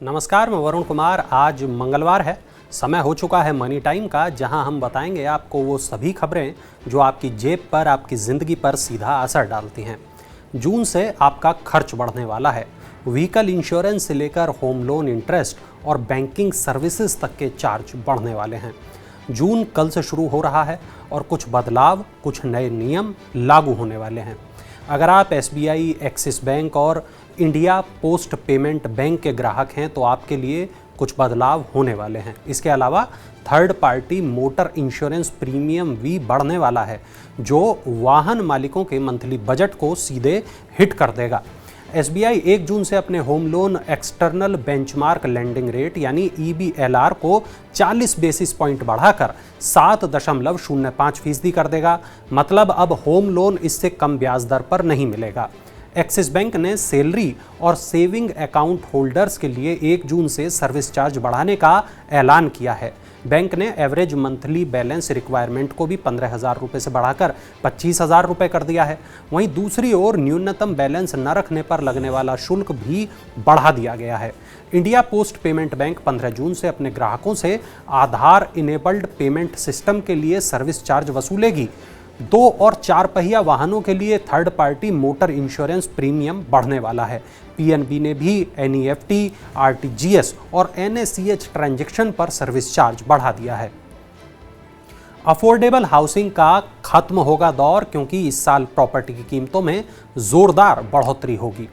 नमस्कार, मैं वरुण कुमार। आज मंगलवार है, समय हो चुका है मनी टाइम का, जहां हम बताएंगे आपको वो सभी खबरें जो आपकी जेब पर, आपकी ज़िंदगी पर सीधा असर डालती हैं। जून से आपका खर्च बढ़ने वाला है। व्हीकल इंश्योरेंस से लेकर होम लोन इंटरेस्ट और बैंकिंग सर्विसेज तक के चार्ज बढ़ने वाले हैं। जून कल से शुरू हो रहा है और कुछ बदलाव, कुछ नए नियम लागू होने वाले हैं। अगर आप SBI, एक्सिस बैंक और इंडिया पोस्ट पेमेंट बैंक के ग्राहक हैं तो आपके लिए कुछ बदलाव होने वाले हैं। इसके अलावा third party motor insurance premium भी बढ़ने वाला है, जो वाहन मालिकों के मंथली बजट को सीधे हिट कर देगा। SBI 1 जून से अपने home loan external benchmark lending rate यानी EBLR को 40 बेसिस पॉइंट बढ़ाकर 7.05% कर देगा। मतलब अब होम लोन इससे कम ब्याज दर पर नहीं मिलेगा। एक्सिस बैंक ने सैलरी और सेविंग अकाउंट होल्डर्स के लिए 1 जून से सर्विस चार्ज बढ़ाने का ऐलान किया है। बैंक ने एवरेज मंथली बैलेंस रिक्वायरमेंट को भी 15,000 रुपये से बढ़ाकर 25,000 रुपये कर दिया है। वहीं दूसरी ओर न्यूनतम बैलेंस न रखने पर लगने वाला शुल्क भी बढ़ा दिया गया है। इंडिया पोस्ट पेमेंट बैंक 15 जून से अपने ग्राहकों से आधार इनेबल्ड पेमेंट सिस्टम के लिए सर्विस चार्ज वसूलेगी। 2 और 4 पहिया वाहनों के लिए third party motor insurance premium बढ़ने वाला है। PNB ने भी NEFT, RTGS और NACH ट्रांजैक्शन पर सर्विस चार्ज बढ़ा दिया है। अफोर्डेबल हाउसिंग का खत्म होगा दौर, क्योंकि इस साल प्रॉपर्टी की कीमतों में जोरदार बढ़ोतरी होगी।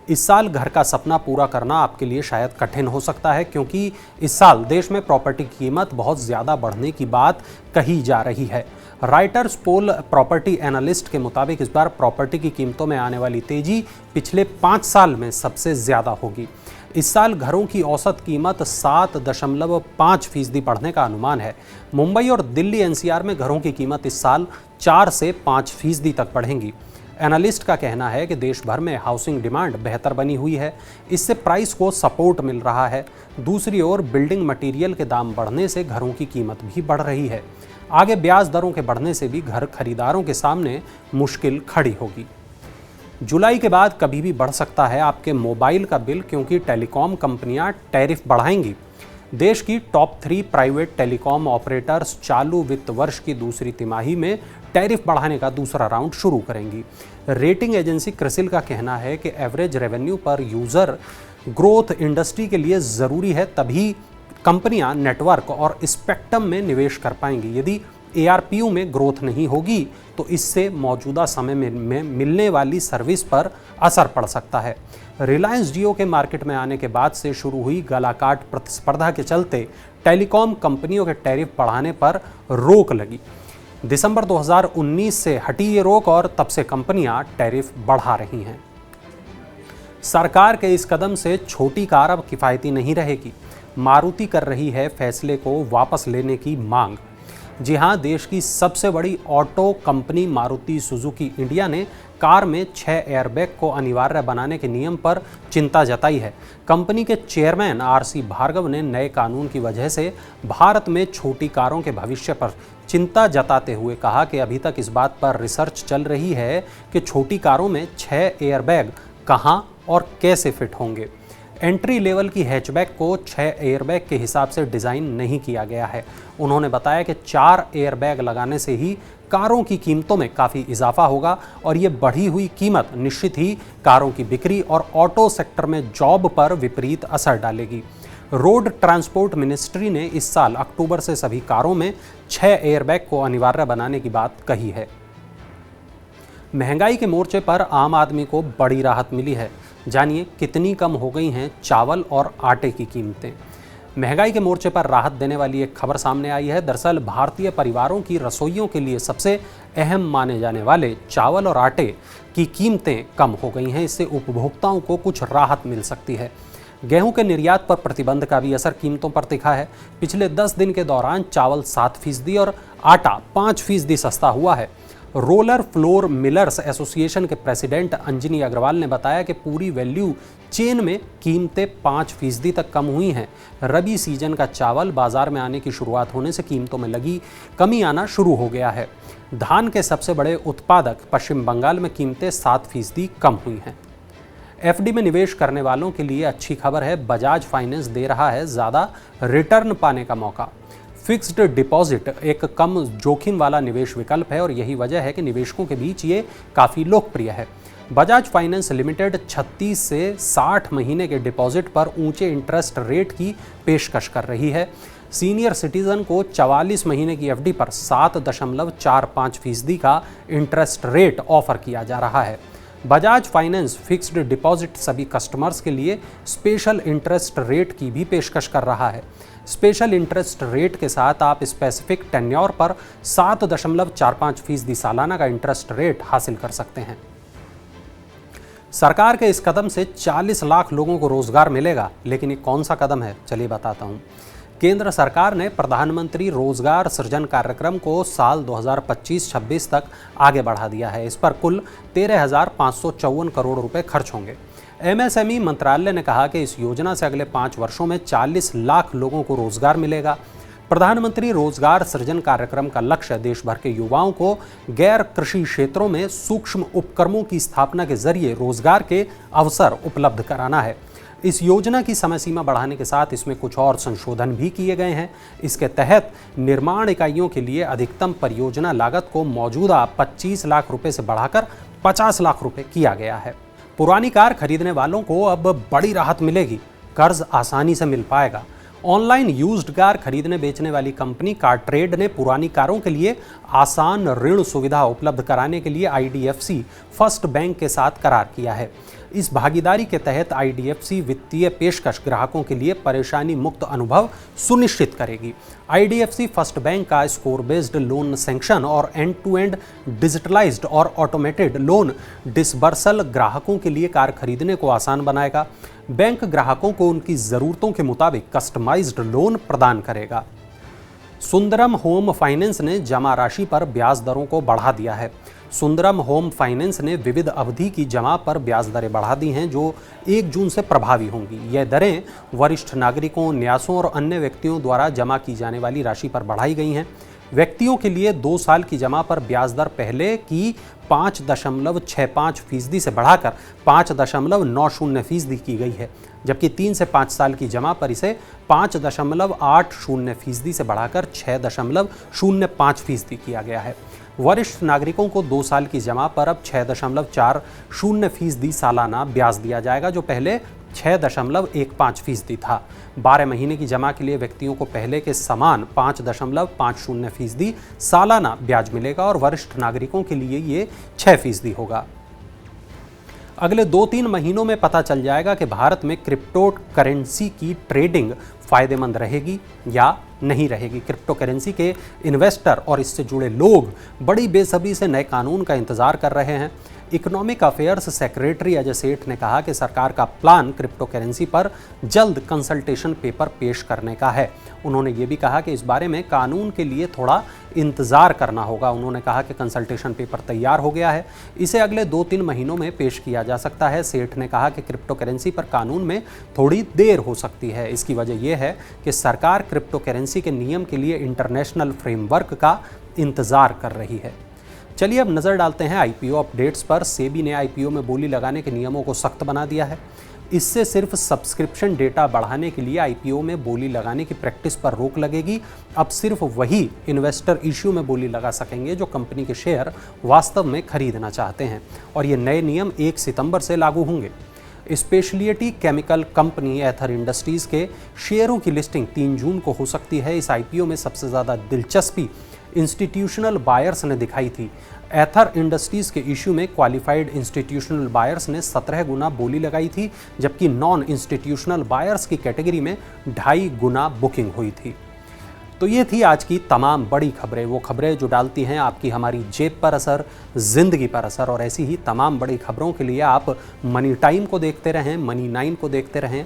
इस साल घर का सपना पूरा करना आपके लिए शायद कठिन हो सकता है, क्योंकि इस साल देश में प्रॉपर्टी की कीमत बहुत ज़्यादा बढ़ने की बात कही जा रही है। राइटर्स पोल प्रॉपर्टी एनालिस्ट के मुताबिक इस बार प्रॉपर्टी की कीमतों में आने वाली तेजी पिछले 5 साल में सबसे ज़्यादा होगी। इस साल घरों की औसत कीमत 7.5% बढ़ने का अनुमान है। मुंबई और दिल्ली NCR में घरों की कीमत इस साल 4 से 5% तक बढ़ेंगी। एनालिस्ट का कहना है कि देश भर में हाउसिंग डिमांड बेहतर बनी हुई है, इससे प्राइस को सपोर्ट मिल रहा है। दूसरी ओर बिल्डिंग मटेरियल के दाम बढ़ने से घरों की कीमत भी बढ़ रही है। आगे ब्याज दरों के बढ़ने से भी घर खरीदारों के सामने मुश्किल खड़ी होगी। जुलाई के बाद कभी भी बढ़ सकता है आपके मोबाइल का बिल, क्योंकि टेलीकॉम कंपनियां टैरिफ बढ़ाएंगी। देश की टॉप 3 प्राइवेट टेलीकॉम ऑपरेटर्स चालू वित्त वर्ष की दूसरी तिमाही में टैरिफ बढ़ाने का दूसरा राउंड शुरू करेंगी। रेटिंग एजेंसी क्रिसिल का कहना है कि एवरेज रेवेन्यू पर यूज़र ग्रोथ इंडस्ट्री के लिए ज़रूरी है, तभी कंपनियां नेटवर्क और स्पेक्ट्रम में निवेश कर पाएंगी। यदि ARPU में ग्रोथ नहीं होगी तो इससे मौजूदा समय में मिलने वाली सर्विस पर असर पड़ सकता है। रिलायंस जियो के मार्केट में आने के बाद से शुरू हुई गलाकाट प्रतिस्पर्धा के चलते टेलीकॉम कंपनियों के टैरिफ बढ़ाने पर रोक लगी। दिसंबर 2019 से हटी ये रोक और तब से कंपनियां टैरिफ बढ़ा रही हैं। सरकार के इस कदम से छोटी कार अब किफ़ायती नहीं रहेगी। मारुति कर रही है फैसले को वापस लेने की मांग। जी हां, देश की सबसे बड़ी auto company Maruti Suzuki India ने कार में 6 एयरबैग को अनिवार्य बनाने के नियम पर चिंता जताई है। कंपनी के चेयरमैन RC भार्गव ने नए कानून की वजह से भारत में छोटी कारों के भविष्य पर चिंता जताते हुए कहा कि अभी तक इस बात पर रिसर्च चल रही है कि छोटी कारों में 6 एयरबैग कहां और कैसे फिट होंगे। एंट्री लेवल की हैचबैक को 6 एयरबैग के हिसाब से डिज़ाइन नहीं किया गया है। उन्होंने बताया कि 4 एयरबैग लगाने से ही कारों की कीमतों में काफ़ी इजाफा होगा और ये बढ़ी हुई कीमत निश्चित ही कारों की बिक्री और ऑटो सेक्टर में जॉब पर विपरीत असर डालेगी। रोड ट्रांसपोर्ट मिनिस्ट्री ने इस साल अक्टूबर से सभी कारों में 6 एयरबैग को अनिवार्य बनाने की बात कही है। महंगाई के मोर्चे पर आम आदमी को बड़ी राहत मिली है। जानिए कितनी कम हो गई हैं चावल और आटे की कीमतें। महंगाई के मोर्चे पर राहत देने वाली एक खबर सामने आई है। दरअसल भारतीय परिवारों की रसोइयों के लिए सबसे अहम माने जाने वाले चावल और आटे की कीमतें कम हो गई हैं। इससे उपभोक्ताओं को कुछ राहत मिल सकती है। गेहूं के निर्यात पर प्रतिबंध का भी असर कीमतों पर दिखा है। पिछले 10 दिन के दौरान चावल 7% और आटा 5% सस्ता हुआ है। रोलर फ्लोर मिलर्स एसोसिएशन के प्रेसिडेंट अंजनी अग्रवाल ने बताया कि पूरी वैल्यू चेन में कीमतें 5% तक कम हुई हैं। रबी सीजन का चावल बाजार में आने की शुरुआत होने से कीमतों में लगी कमी आना शुरू हो गया है। धान के सबसे बड़े उत्पादक पश्चिम बंगाल में कीमतें 7% कम हुई हैं। एफडी में निवेश करने वालों के लिए अच्छी खबर है, बजाज फाइनेंस दे रहा है ज़्यादा रिटर्न पाने का मौका। फिक्स्ड डिपॉजिट एक कम जोखिम वाला निवेश विकल्प है और यही वजह है कि निवेशकों के बीच ये काफ़ी लोकप्रिय है। बजाज फाइनेंस लिमिटेड 36 से 60 महीने के डिपॉजिट पर ऊंचे इंटरेस्ट रेट की पेशकश कर रही है। सीनियर सिटीजन को 44 महीने की एफडी पर 7.45% का इंटरेस्ट रेट ऑफर किया जा रहा है। बजाज फाइनेंस फिक्स्ड डिपॉजिट सभी कस्टमर्स के लिए स्पेशल इंटरेस्ट रेट की भी पेशकश कर रहा है। स्पेशल इंटरेस्ट रेट के साथ आप स्पेसिफिक टेन्योर पर 7.45% सालाना का इंटरेस्ट रेट हासिल कर सकते हैं। सरकार के इस कदम से 40 लाख लोगों को रोजगार मिलेगा, लेकिन ये कौन सा कदम है, चलिए बताता हूँ। केंद्र सरकार ने प्रधानमंत्री रोजगार सृजन कार्यक्रम को साल 2025-26 तक आगे बढ़ा दिया है। इस पर कुल 13,554 करोड़ रुपए खर्च होंगे। एमएसएमई मंत्रालय ने कहा कि इस योजना से अगले 5 वर्षों में 40 लाख लोगों को रोजगार मिलेगा। प्रधानमंत्री रोजगार सृजन कार्यक्रम का लक्ष्य देश भर के युवाओं को गैर कृषि क्षेत्रों में सूक्ष्म उपक्रमों की स्थापना के जरिए रोजगार के अवसर उपलब्ध कराना है। इस योजना की समय सीमा बढ़ाने के साथ इसमें कुछ और संशोधन भी किए गए हैं। इसके तहत निर्माण इकाइयों के लिए अधिकतम परियोजना लागत को मौजूदा 25 लाख रुपए से बढ़ाकर 50 लाख रुपए किया गया है। पुरानी कार खरीदने वालों को अब बड़ी राहत मिलेगी, कर्ज आसानी से मिल पाएगा। ऑनलाइन यूज्ड कार खरीदने बेचने वाली कंपनी कारट्रेड ने पुरानी कारों के लिए आसान ऋण सुविधा उपलब्ध कराने के लिए आईडीएफसी फर्स्ट बैंक के साथ करार किया है। इस भागीदारी के तहत आईडीएफसी वित्तीय पेशकश ग्राहकों के लिए परेशानी मुक्त अनुभव सुनिश्चित करेगी। आईडीएफसी फर्स्ट बैंक का स्कोर बेस्ड लोन सैंक्शन और एंड टू एंड डिजिटलाइज्ड और ऑटोमेटेड लोन डिसबर्सल ग्राहकों के लिए कार खरीदने को आसान बनाएगा। बैंक ग्राहकों को उनकी ज़रूरतों के मुताबिक कस्टमाइज्ड लोन प्रदान करेगा। सुंदरम होम फाइनेंस ने जमा राशि पर ब्याज दरों को बढ़ा दिया है। सुंदरम होम फाइनेंस ने विविध अवधि की जमा पर ब्याज दरें बढ़ा दी हैं, जो 1 जून से प्रभावी होंगी। यह दरें वरिष्ठ नागरिकों, न्यासों और अन्य व्यक्तियों द्वारा जमा की जाने वाली राशि पर बढ़ाई गई हैं। व्यक्तियों के लिए 2 साल की जमा पर ब्याज दर पहले की 5.65% से बढ़ाकर 5.90% की गई है, जबकि 3 से 5 साल की जमा पर इसे 5.80% से बढ़ाकर 6.05% किया गया है। वरिष्ठ नागरिकों को 2 साल की जमा पर अब 6.40% सालाना ब्याज दिया जाएगा, जो पहले 6.15% था। 12 महीने की जमा के लिए व्यक्तियों को पहले के समान 5.50% सालाना ब्याज मिलेगा और वरिष्ठ नागरिकों के लिए ये 6% होगा। अगले 2-3 महीनों में पता चल जाएगा कि भारत में क्रिप्टो करेंसी की ट्रेडिंग फायदेमंद रहेगी या नहीं रहेगी। क्रिप्टो करेंसी के इन्वेस्टर और इससे जुड़े लोग बड़ी बेसब्री से नए कानून का इंतजार कर रहे हैं। इकोनॉमिक अफेयर्स सेक्रेटरी अजय सेठ ने कहा कि सरकार का प्लान क्रिप्टो करेंसी पर जल्द कंसल्टेशन पेपर पेश करने का है। उन्होंने ये भी कहा कि इस बारे में कानून के लिए थोड़ा इंतज़ार करना होगा। उन्होंने कहा कि कंसल्टेशन पेपर तैयार हो गया है, इसे अगले 2-3 महीनों में पेश किया जा सकता है। सेठ ने कहा कि क्रिप्टो करेंसी पर कानून में थोड़ी देर हो सकती है। इसकी वजह यह है कि सरकार क्रिप्टो करेंसी के नियम के लिए इंटरनेशनल फ्रेमवर्क का इंतज़ार कर रही है। चलिए अब नज़र डालते हैं आईपीओ अपडेट्स पर। सेबी ने आईपीओ में बोली लगाने के नियमों को सख्त बना दिया है। इससे सिर्फ सब्सक्रिप्शन डेटा बढ़ाने के लिए आईपीओ में बोली लगाने की प्रैक्टिस पर रोक लगेगी। अब सिर्फ वही इन्वेस्टर इश्यू में बोली लगा सकेंगे जो कंपनी के शेयर वास्तव में खरीदना चाहते हैं, और ये नए नियम 1 सितंबर से लागू होंगे। स्पेशलिटी केमिकल कंपनी एथर इंडस्ट्रीज़ के शेयरों की लिस्टिंग 3 जून को हो सकती है। इस आईपीओ में सबसे ज़्यादा दिलचस्पी इंस्टीट्यूशनल बायर्स ने दिखाई थी। एथर इंडस्ट्रीज़ के इश्यू में क्वालिफाइड इंस्टीट्यूशनल बायर्स ने 17 गुना बोली लगाई थी, जबकि नॉन इंस्टीट्यूशनल बायर्स की कैटेगरी में 2.5 गुना बुकिंग हुई थी। तो ये थी आज की तमाम बड़ी खबरें, वो खबरें जो डालती हैं आपकी हमारी जेब पर असर, ज़िंदगी पर असर। और ऐसी ही तमाम बड़ी खबरों के लिए आप मनी टाइम को देखते रहें, मनी 9 को देखते रहें,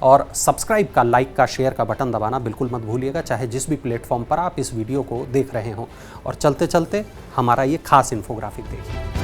और सब्सक्राइब का, लाइक का, शेयर का बटन दबाना बिल्कुल मत भूलिएगा, चाहे जिस भी प्लेटफॉर्म पर आप इस वीडियो को देख रहे हों। और चलते चलते हमारा ये खास इन्फोग्राफिक देखिए।